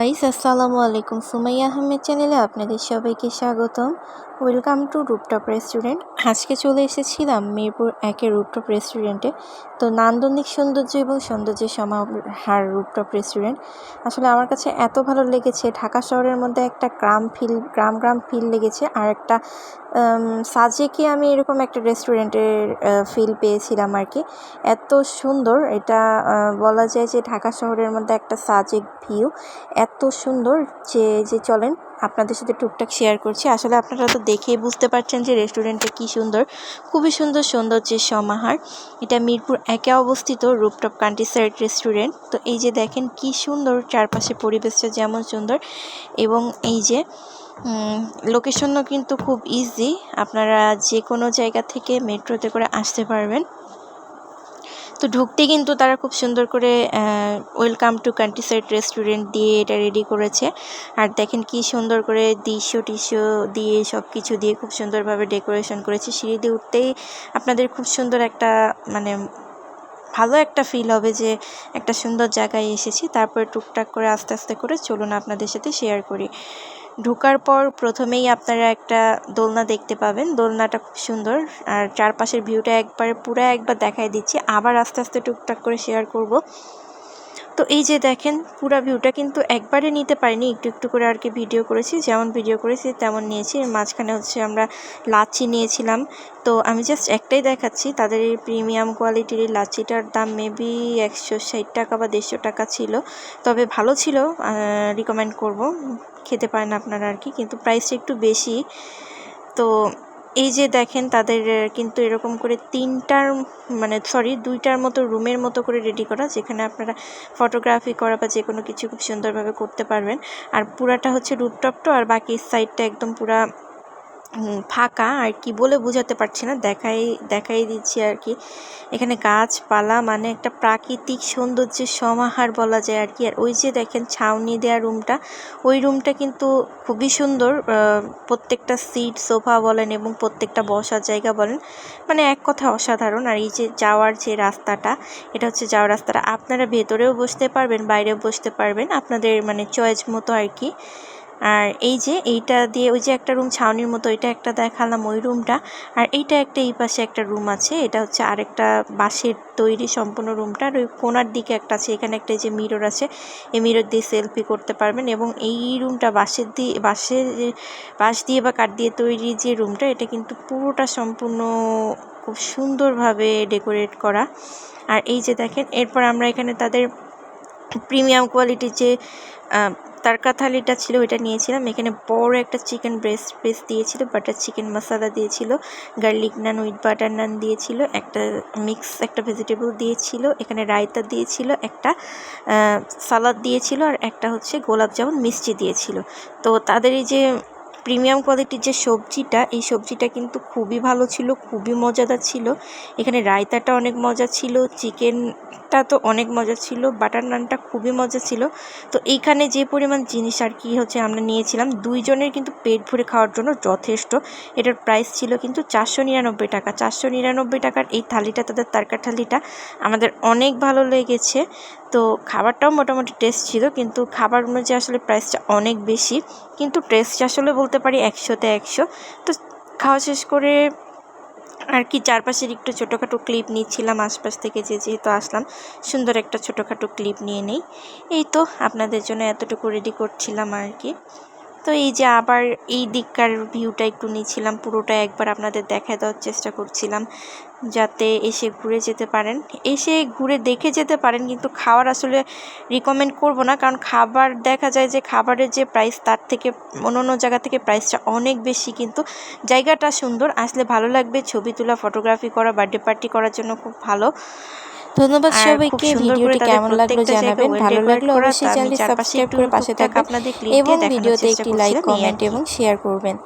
Guys আসসালামু আলাইকুম। সুমাইয়া আহমেদ চ্যানেলে আপনাদের সবাইকে স্বাগতম। Welcome to rooftop restaurant. আজকে চলে এসেছিলাম মিরপুর 1-এর রুপটপ রেস্টুরেন্টে। তো নান্দনিক সৌন্দর্য এবং সৌন্দর্যের সমাহার রুপটপ রেস্টুরেন্ট। আসলে আমার কাছে এত ভালো লেগেছে, ঢাকা শহরের মধ্যে একটা গ্রাম ফিল লেগেছে, আর একটা সাজেকে আমি এরকম একটা রেস্টুরেন্টের ফিল পেয়েছিলাম আর কি। এত সুন্দর এটা, বলা যায় যে ঢাকা শহরের মধ্যে একটা সাজেক ভিউ এত সুন্দর যে চলেন আপনাদের সাথে টুকটাক শেয়ার করছি। আসলে আপনারা তো দেখেই বুঝতে পারছেন যে রেস্টুরেন্টটা কি সুন্দর, খুবই সুন্দর সৌন্দর্যের সমাহার। এটা মিরপুর 1-এ অবস্থিত রুপটপ কান্ট্রিসাইড রেস্টুরেন্ট। তো এই যে দেখেন কি সুন্দর, চারপাশে পরিবেশটা যেমন সুন্দর, এবং এই যে লোকেশনও কিন্তু খুব ইজি, আপনারা যে কোনো জায়গা থেকে মেট্রোতে করে আসতে পারবেন। তো ঢুকতে কিন্তু তারা খুব সুন্দর করে ওয়েলকাম টু কান্ট্রিসাইড রেস্টুরেন্ট দিয়ে এটা রেডি করেছে। আর দেখেন কি সুন্দর করে টিস্যু দিয়ে সব কিছু দিয়ে খুব সুন্দরভাবে ডেকোরেশন করেছে। সিঁড়ি দিয়ে উঠতেই আপনাদের খুব সুন্দর একটা ভালো একটা ফিল হবে যে একটা সুন্দর জায়গায় এসেছি। তারপরে টুকটাক করে আস্তে আস্তে করে চলুন আপনাদের সাথে শেয়ার করি। ঢোকার পর প্রথমেই আপনারা একটা দোলনা দেখতে পাবেন। দোলনাটা খুব সুন্দর, আর চারপাশের ভিউটা একবার দেখাই দিচ্ছি, আবার আস্তে আস্তে টুকটাক করে শেয়ার করব। তো এই যে দেখেন পুরো ভিউটা কিন্তু একবারে নিতে পারিনি, একটু একটু করে আর কি ভিডিও করেছি, যেমন ভিডিও করেছি তেমন নিয়েছি। এর মাঝখানে হচ্ছে আমরা লাচ্ছি নিয়েছিলাম। তো আমি জাস্ট একটাই দেখাচ্ছি, তাদের এই প্রিমিয়াম কোয়ালিটির এই লাচ্ছিটার দাম মেবি 160 টাকা বা 150 টাকা ছিল। তবে ভালো ছিল, রিকমেন্ড করব, খেতে পারেন আপনারা আর কি, কিন্তু প্রাইসটা একটু বেশি। তো এই যে দেখেন তাদের কিন্তু এরকম করে দুইটার মতো রুমের মতো করে রেডি করা, যেখানে আপনারা ফটোগ্রাফি করা বা যে কোনো কিছু খুব সুন্দরভাবে করতে পারবেন। আর পুরাটা হচ্ছে রুফটপটা, আর বাকি সাইডটা একদম পুরা ফাঁকা, আর কি বলে বোঝাতে পারছি না, দেখাই দিচ্ছি আর কি। এখানে গাছপালা মানে একটা প্রাকৃতিক সৌন্দর্যের সমাহার বলা যায় আর কি। আর ওই যে দেখেন ছাউনি দেওয়া রুমটা, ওই রুমটা কিন্তু খুবই সুন্দর। প্রত্যেকটা সিট সোফা বলেন এবং প্রত্যেকটা বসার জায়গা বলেন, মানে এক কথায় অসাধারণ। আর এই যে যাওয়ার যে রাস্তাটা, এটা হচ্ছে যাওয়ার রাস্তাটা, আপনারা ভেতরেও বসতে পারবেন, বাইরেও বসতে পারবেন, আপনাদের মানে চয়েস মতো আর কি। আর এই যে এইটা দিয়ে ওই যে একটা রুম ছাউনির মতো, এটা একটা দেখালাম ওই রুমটা। আর এইটা একটা এই পাশে একটা রুম আছে, এটা হচ্ছে আরেকটা বাঁশের তৈরি সম্পূর্ণ রুমটা। আর ওই কোনার দিকে একটা আছে, এখানে একটা যে মিরর আছে, এই মিরর দিয়ে সেলফি করতে পারবেন। এবং এই রুমটা বাঁশ দিয়ে বা কাঠ দিয়ে তৈরি যে রুমটা, এটা কিন্তু পুরোটা সম্পূর্ণ খুব সুন্দরভাবে ডেকোরেট করা। আর এই যে দেখেন এরপর আমরা এখানে তাদের প্রিমিয়াম কোয়ালিটির যে তারকা থালিটা ছিল ওইটা নিয়েছিলাম। এখানে বড় একটা চিকেন ব্রেস্ট পিস দিয়েছিল, বাটার চিকেন মশলা দিয়েছিল, গার্লিক নান উইথ বাটার নান দিয়েছিল, একটা একটা ভেজিটেবল দিয়েছিল, এখানে রায়তা দিয়েছিল, একটা সালাদ দিয়েছিল, আর একটা হচ্ছে গোলাপ জামুন মিষ্টি দিয়েছিল। তো তাদের এই যে প্রিমিয়াম কোয়ালিটির যে সবজিটা, এই সবজিটা কিন্তু খুবই ভালো ছিল, খুবই মজাদার ছিল। এখানে রায়তাটা অনেক মজা ছিল, চিকেনটা তো অনেক মজা ছিল, বাটার নানটা খুবই মজা ছিল। তো এইখানে যে পরিমাণ জিনিস আর কি হচ্ছে আমরা নিয়েছিলাম, দুইজনের কিন্তু পেট ভরে খাওয়ার জন্য যথেষ্ট। এটার প্রাইস ছিল কিন্তু 499 টাকা। 499 টাকার এই থালিটা, তাদের তারকা থালিটা আমাদের অনেক ভালো লেগেছে। তো খাবারটাও মোটামুটি টেস্ট ছিল, কিন্তু খাবার অনুযায়ী আসলে প্রাইসটা অনেক বেশি, কিন্তু টেস্ট আসলে বলতে পারি 100-তে 100। তো খাওয়া শেষ করে আর কি চারপাশের একটু ছোটোখাটো ক্লিপ নিচ্ছিলাম আশপাশ থেকে, যেহেতু আসলাম সুন্দর একটা ছোটোখাটো ক্লিপ নিয়ে নেই। এই তো আপনাদের জন্য এতটুকু রেডি করছিলাম আর কি। তো এই যে আবার এই দিককার ভিউটা একটু নিচ্ছিলাম, পুরোটা একবার আপনাদের দেখায় দেওয়ার চেষ্টা করছিলাম, যাতে এসে ঘুরে যেতে পারেন, এসে ঘুরে দেখে যেতে পারেন। কিন্তু খাওয়ার আসলে রিকমেন্ড করব না, কারণ খাবার দেখা যায় যে খাবারের যে প্রাইস তার থেকে অন্য জায়গা থেকে প্রাইসটা অনেক বেশি। কিন্তু জায়গাটা সুন্দর, আসলে ভালো লাগবে, ছবি তোলা, ফটোগ্রাফি করা, বার্থডে পার্টি করার জন্য খুব ভালো। ধন্যবাদ আর খুব সবাইকে। সুন্দর করে ভিডিওটি তাদের কেমন লাগলো প্রত্যেকটা জায়গা জানাবেন। ওয়েল ভালো ডেকোরেট লাগলে করা। তা অবশ্যই আমি চ্যানেলটি চারপাশে সাবস্ক্রাইব একটু করে পাশে টুকটাক থাকবেন আপনাদের ক্লিপ এবং দিয়ে দেখানোর ভিডিওতে চেষ্টা একটি লাইক, করছিলাম, এই আর কমেন্ট কি। এবং শেয়ার করবেন।